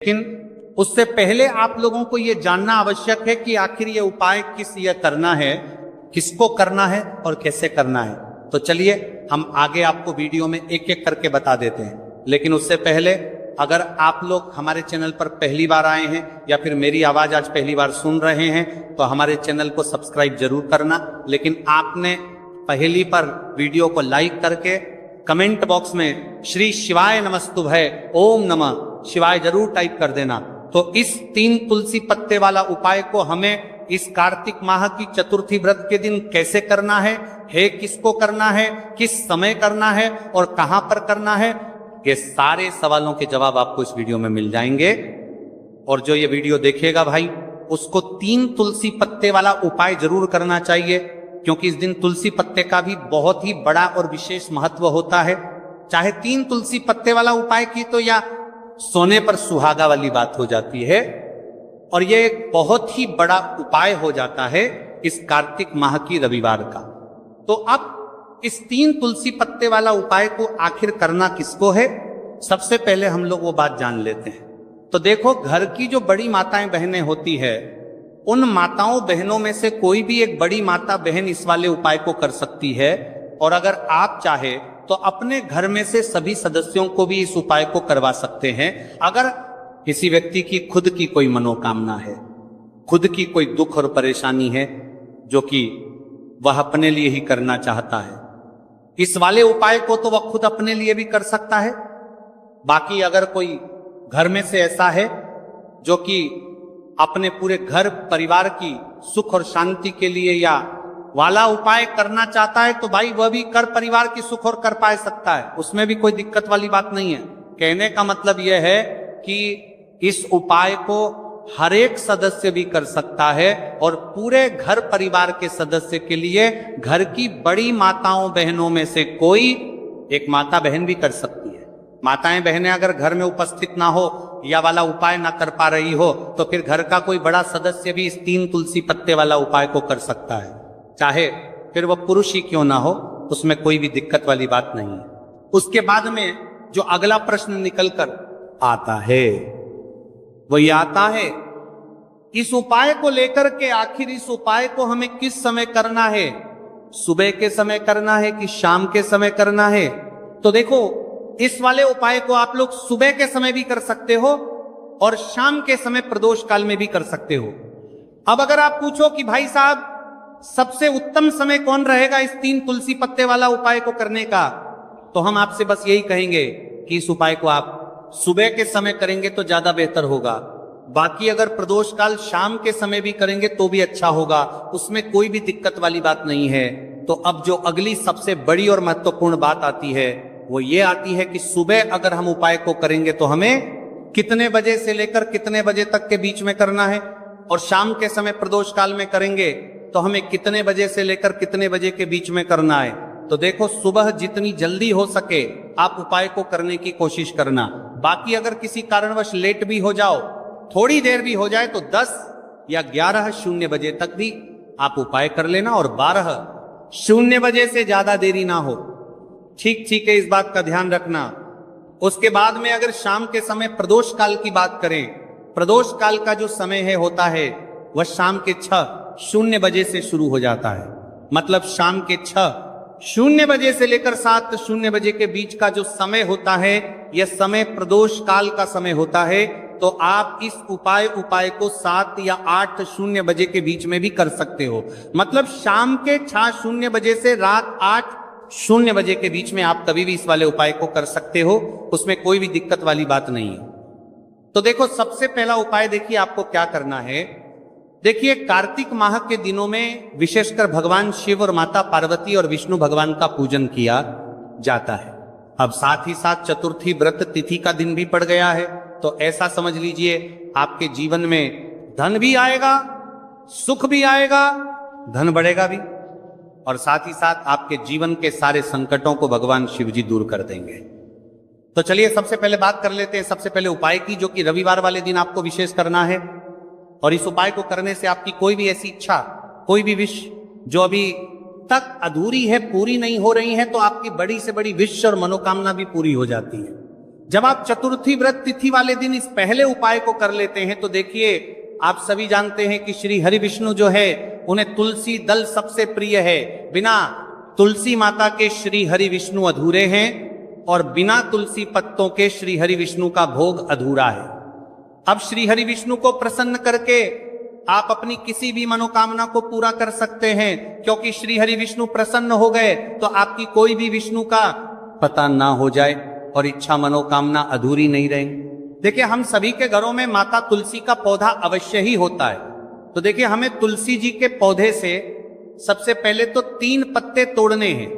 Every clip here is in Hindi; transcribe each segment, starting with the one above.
लेकिन उससे पहले आप लोगों को यह जानना आवश्यक है कि आखिर ये उपाय यह करना है, किसको करना है और कैसे करना है। तो चलिए हम आगे आपको वीडियो में एक एक करके बता देते हैं। लेकिन उससे पहले अगर आप लोग हमारे चैनल पर पहली बार आए हैं या फिर मेरी आवाज आज पहली बार सुन रहे हैं तो हमारे चैनल को सब्सक्राइब जरूर करना। लेकिन आपने पहली पर वीडियो को लाइक करके कमेंट बॉक्स में श्री शिवाय नमस्तुभय ओम नमः शिवाय जरूर टाइप कर देना। तो इस 3 तुलसी पत्ते वाला उपाय को हमें इस कार्तिक माह की चतुर्थी व्रत के दिन कैसे करना है किसको करना है, किस समय करना है और कहां पर करना है, ये सारे सवालों के जवाब आपको इस वीडियो में मिल जाएंगे। और जो ये वीडियो देखेगा भाई उसको 3 तुलसी पत्ते वाला उपाय जरूर करना चाहिए, क्योंकि इस दिन तुलसी पत्ते का भी बहुत ही बड़ा और विशेष महत्व होता है। चाहे 3 तुलसी पत्ते वाला उपाय की तो या सोने पर सुहागा वाली बात हो जाती है, और यह एक बहुत ही बड़ा उपाय हो जाता है इस कार्तिक माह की रविवार का। तो अब इस 3 तुलसी पत्ते वाला उपाय को आखिर करना किसको है, सबसे पहले हम लोग वो बात जान लेते हैं। तो देखो, घर की जो बड़ी माताएं बहनें होती है उन माताओं बहनों में से कोई भी एक बड़ी माता बहन इस वाले उपाय को कर सकती है, और अगर आप चाहे तो अपने घर में से सभी सदस्यों को भी इस उपाय को करवा सकते हैं। अगर किसी व्यक्ति की खुद की कोई मनोकामना है, खुद की कोई दुख और परेशानी है जो कि वह अपने लिए ही करना चाहता है, इस वाले उपाय को तो वह खुद अपने लिए भी कर सकता है। बाकी अगर कोई घर में से ऐसा है जो कि अपने पूरे घर परिवार की सुख और शांति के लिए या वाला उपाय करना चाहता है तो भाई वह भी कर परिवार की सुख और कर पाए सकता है, उसमें भी कोई दिक्कत वाली बात नहीं है। कहने का मतलब यह है कि इस उपाय को हर एक सदस्य भी कर सकता है, और पूरे घर परिवार के सदस्य के लिए घर की बड़ी माताओं बहनों में से कोई एक माता बहन भी कर सकती है। माताएं बहनें अगर घर में उपस्थित ना हो या वाला उपाय ना कर पा रही हो तो फिर घर का कोई बड़ा सदस्य भी इस 3 तुलसी पत्ते वाला उपाय को कर सकता है, चाहे फिर वह पुरुष ही क्यों ना हो, उसमें कोई भी दिक्कत वाली बात नहीं है। उसके बाद में जो अगला प्रश्न निकल कर आता है वो ये आता है, इस उपाय को लेकर के आखिर इस उपाय को हमें किस समय करना है, सुबह के समय करना है कि शाम के समय करना है। तो देखो, इस वाले उपाय को आप लोग सुबह के समय भी कर सकते हो और शाम के समय प्रदोष काल में भी कर सकते हो। अब अगर आप पूछो कि भाई साहब सबसे उत्तम समय कौन रहेगा इस 3 तुलसी पत्ते वाला उपाय को करने का, तो हम आपसे बस यही कहेंगे कि इस उपाय को आप सुबह के समय करेंगे तो ज्यादा बेहतर होगा। बाकी अगर प्रदोष काल शाम के समय भी करेंगे तो भी अच्छा होगा, उसमें कोई भी दिक्कत वाली बात नहीं है। तो अब जो अगली सबसे बड़ी और महत्वपूर्ण बात आती है वो ये आती है कि सुबह अगर हम उपाय को करेंगे तो हमें कितने बजे से लेकर कितने बजे तक के बीच में करना है, और शाम के समय प्रदोष काल में करेंगे तो हमें कितने बजे से लेकर कितने बजे के बीच में करना है। तो देखो, सुबह जितनी जल्दी हो सके आप उपाय को करने की कोशिश करना। बाकी अगर किसी कारणवश लेट भी हो जाओ, थोड़ी देर भी हो जाए, तो 10 या 11:00 बजे तक भी आप उपाय कर लेना, और 12:00 बजे से ज्यादा देरी ना हो। ठीक है, इस बात का ध्यान रखना। उसके बाद में अगर शाम के समय प्रदोष काल की बात करें, प्रदोष काल का जो समय है होता है वह शाम के 6:00 बजे से शुरू हो जाता है। मतलब शाम के 6:00 बजे से लेकर 7:00 बजे के बीच का जो समय होता है यह समय प्रदोष काल का समय होता है। तो आप इस उपाय को 7 या 8:00 बजे के बीच में भी कर सकते हो। मतलब शाम के 6:00 बजे से रात 8:00 बजे के बीच में आप कभी भी इस वाले उपाय को कर सकते हो, उसमें कोई भी दिक्कत वाली बात नहीं है। तो देखो, सबसे पहला उपाय देखिए आपको क्या करना है। देखिए, कार्तिक माह के दिनों में विशेषकर भगवान शिव और माता पार्वती और विष्णु भगवान का पूजन किया जाता है। अब साथ ही साथ चतुर्थी व्रत तिथि का दिन भी पड़ गया है, तो ऐसा समझ लीजिए आपके जीवन में धन भी आएगा, सुख भी आएगा, धन बढ़ेगा भी, और साथ ही साथ आपके जीवन के सारे संकटों को भगवान शिव जी दूर कर देंगे। तो चलिए सबसे पहले बात कर लेते हैं सबसे पहले उपाय की, जो कि रविवार वाले दिन आपको विशेष करना है। और इस उपाय को करने से आपकी कोई भी ऐसी इच्छा, कोई भी विश जो अभी तक अधूरी है, पूरी नहीं हो रही है, तो आपकी बड़ी से बड़ी विश और मनोकामना भी पूरी हो जाती है। जब आप चतुर्थी व्रत तिथि वाले दिन इस पहले उपाय को कर लेते हैं तो देखिए, आप सभी जानते हैं कि श्री हरि विष्णु जो है उन्हें तुलसी दल सबसे प्रिय है। बिना तुलसी माता के श्री हरि विष्णु अधूरे हैं और बिना तुलसी पत्तों के श्री हरि विष्णु का भोग अधूरा है। अब श्री हरि विष्णु को प्रसन्न करके आप अपनी किसी भी मनोकामना को पूरा कर सकते हैं, क्योंकि श्री हरि विष्णु प्रसन्न हो गए तो आपकी कोई भी विष्णु का पता ना हो जाए और इच्छा मनोकामना अधूरी नहीं रहेंगी। देखिए, हम सभी के घरों में माता तुलसी का पौधा अवश्य ही होता है। तो देखिए, हमें तुलसी जी के पौधे से सबसे पहले तो 3 पत्ते तोड़ने हैं।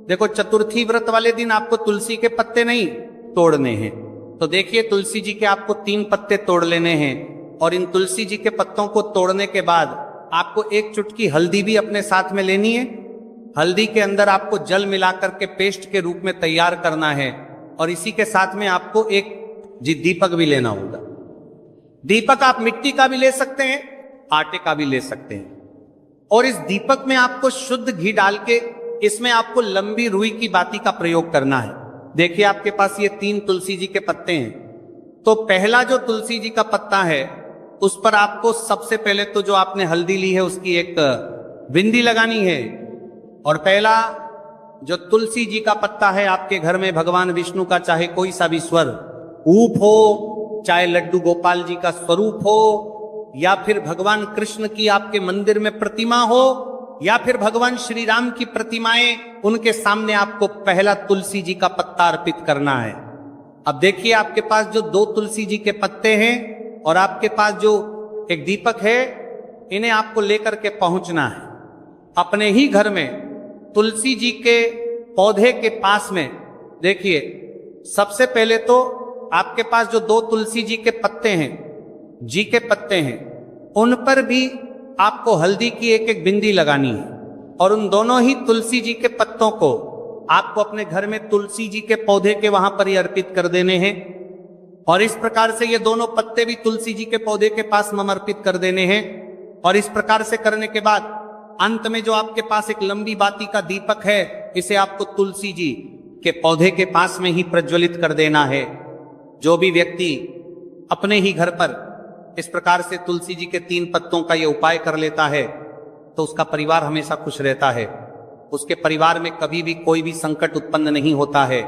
देखो, चतुर्थी व्रत वाले दिन आपको तुलसी के पत्ते नहीं तोड़ने हैं। तो देखिए, तुलसी जी के आपको 3 पत्ते तोड़ लेने हैं और इन तुलसी जी के पत्तों को तोड़ने के बाद आपको 1 चुटकी हल्दी भी अपने साथ में लेनी है। हल्दी के अंदर आपको जल मिलाकर के पेस्ट के रूप में तैयार करना है और इसी के साथ में आपको एक दीपक भी लेना होगा। दीपक आप मिट्टी का भी ले सकते हैं, आटे का भी ले सकते हैं। और इस दीपक में आपको शुद्ध घी डाल के इसमें आपको लंबी रुई की बाती का प्रयोग करना है। देखिए, आपके पास ये 3 तुलसी जी के पत्ते हैं। तो पहला जो तुलसी जी का पत्ता है उस पर आपको सबसे पहले तो जो आपने हल्दी ली है उसकी एक बिंदी लगानी है। और पहला जो तुलसी जी का पत्ता है, आपके घर में भगवान विष्णु का चाहे कोई सा भी स्वरूप हो, चाहे लड्डू गोपाल जी का स्वरूप हो, या फिर भगवान कृष्ण की आपके मंदिर में प्रतिमा हो, या फिर भगवान श्री राम की प्रतिमाएं, उनके सामने आपको पहला तुलसी जी का पत्ता अर्पित करना है। अब देखिए, आपके पास जो 2 तुलसी जी के पत्ते हैं और आपके पास जो एक दीपक है, इन्हें आपको लेकर के पहुंचना है अपने ही घर में तुलसी जी के पौधे के पास में। देखिए, सबसे पहले तो आपके पास जो 2 तुलसी जी के पत्ते हैं, उन पर भी आपको हल्दी की एक बिंदी लगानी है और उन दोनों ही तुलसी जी के पत्तों को आपको अपने घर में तुलसी जी के पौधे के वहां पर ही अर्पित कर देने हैं। और इस प्रकार से ये दोनों पत्ते भी तुलसी जी के पौधे के पास समर्पित कर देने हैं। और इस प्रकार से करने के बाद अंत में जो आपके पास एक लंबी बाती का दीपक है, इसे आपको तुलसी जी के पौधे के पास में ही प्रज्वलित कर देना है। जो भी व्यक्ति अपने ही घर पर इस प्रकार से तुलसी जी के 3 पत्तों का ये उपाय कर लेता है तो उसका परिवार हमेशा खुश रहता है, उसके परिवार में कभी भी कोई भी संकट उत्पन्न नहीं होता है।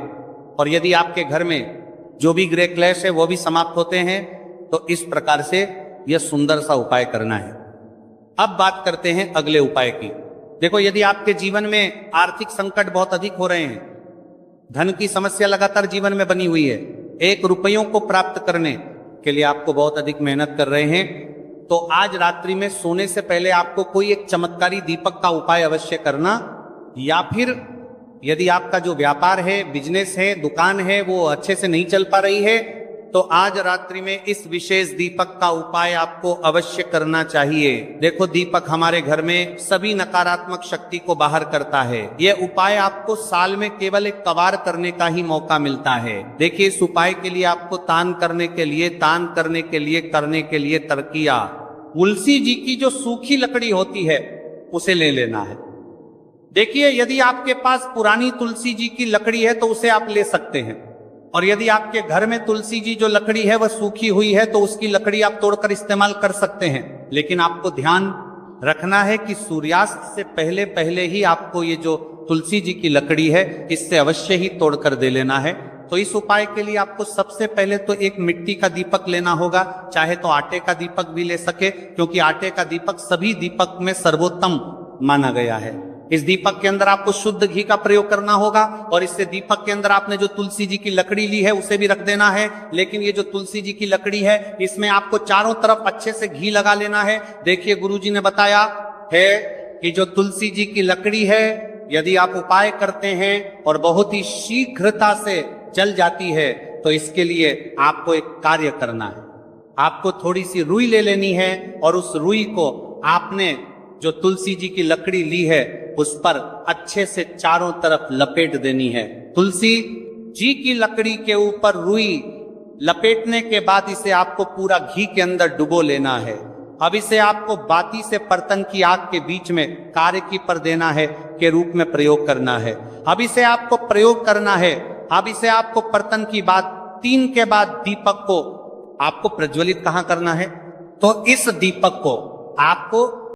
और यदि आपके घर में जो भी ग्रह क्लेश है वो भी समाप्त होते हैं। तो इस प्रकार से यह सुंदर सा उपाय करना है। अब बात करते हैं अगले उपाय की। देखो, यदि आपके जीवन में आर्थिक संकट बहुत अधिक हो रहे हैं, धन की समस्या लगातार जीवन में बनी हुई है, 1 रुपयों को प्राप्त करने के लिए आपको बहुत अधिक मेहनत कर रहे हैं, तो आज रात्रि में सोने से पहले आपको कोई एक चमत्कारी दीपक का उपाय अवश्य करना। या फिर यदि आपका जो व्यापार है, बिजनेस है, दुकान है, वो अच्छे से नहीं चल पा रही है, तो आज रात्रि में इस विशेष दीपक का उपाय आपको अवश्य करना चाहिए। देखो, दीपक हमारे घर में सभी नकारात्मक शक्ति को बाहर करता है। यह उपाय आपको साल में केवल 1 बार करने का ही मौका मिलता है। देखिए, इस उपाय के लिए आपको दान करने के लिए तरकिया, तुलसी जी की जो सूखी लकड़ी होती है उसे ले लेना है। देखिए, यदि आपके पास पुरानी तुलसी जी की लकड़ी है तो उसे आप ले सकते हैं, और यदि आपके घर में तुलसी जी जो लकड़ी है वह सूखी हुई है तो उसकी लकड़ी आप तोड़कर इस्तेमाल कर सकते हैं। लेकिन आपको ध्यान रखना है कि सूर्यास्त से पहले पहले ही आपको ये जो तुलसी जी की लकड़ी है इससे अवश्य ही तोड़कर दे लेना है। तो इस उपाय के लिए आपको सबसे पहले तो एक मिट्टी का दीपक लेना होगा, चाहे तो आटे का दीपक भी ले सके, क्योंकि आटे का दीपक सभी दीपक में सर्वोत्तम माना गया है। इस दीपक के अंदर आपको शुद्ध घी का प्रयोग करना होगा और इससे दीपक के अंदर आपने जो तुलसी जी की लकड़ी ली है उसे भी रख देना है। लेकिन ये जो तुलसी जी की लकड़ी है इसमें आपको चारों तरफ अच्छे से घी लगा लेना है। देखिए, गुरुजी ने बताया है कि जो तुलसी जी की लकड़ी है, यदि आप उपाय करते हैं और बहुत ही शीघ्रता से जल जाती है, तो इसके लिए आपको एक कार्य करना है। आपको थोड़ी सी रुई ले लेनी है और उस रुई को आपने जो तुलसी जी की लकड़ी ली है उस पर अच्छे से चारों तरफ लपेट देनी है। तुलसी जी की लकड़ी के ऊपर रुई लपेटने के बाद इसे आपको पूरा घी के अंदर डुबो लेना है। अब इसे आपको बाती से बर्तन की आग के बीच में कार्य की पर देना है के रूप में प्रयोग करना है। अब इसे आपको प्रयोग करना है। अब इसे आपको बर्तन की बात 3 के बाद दीपक को आपको प्रज्वलित कहां करना है? तो इस दीपक को आपको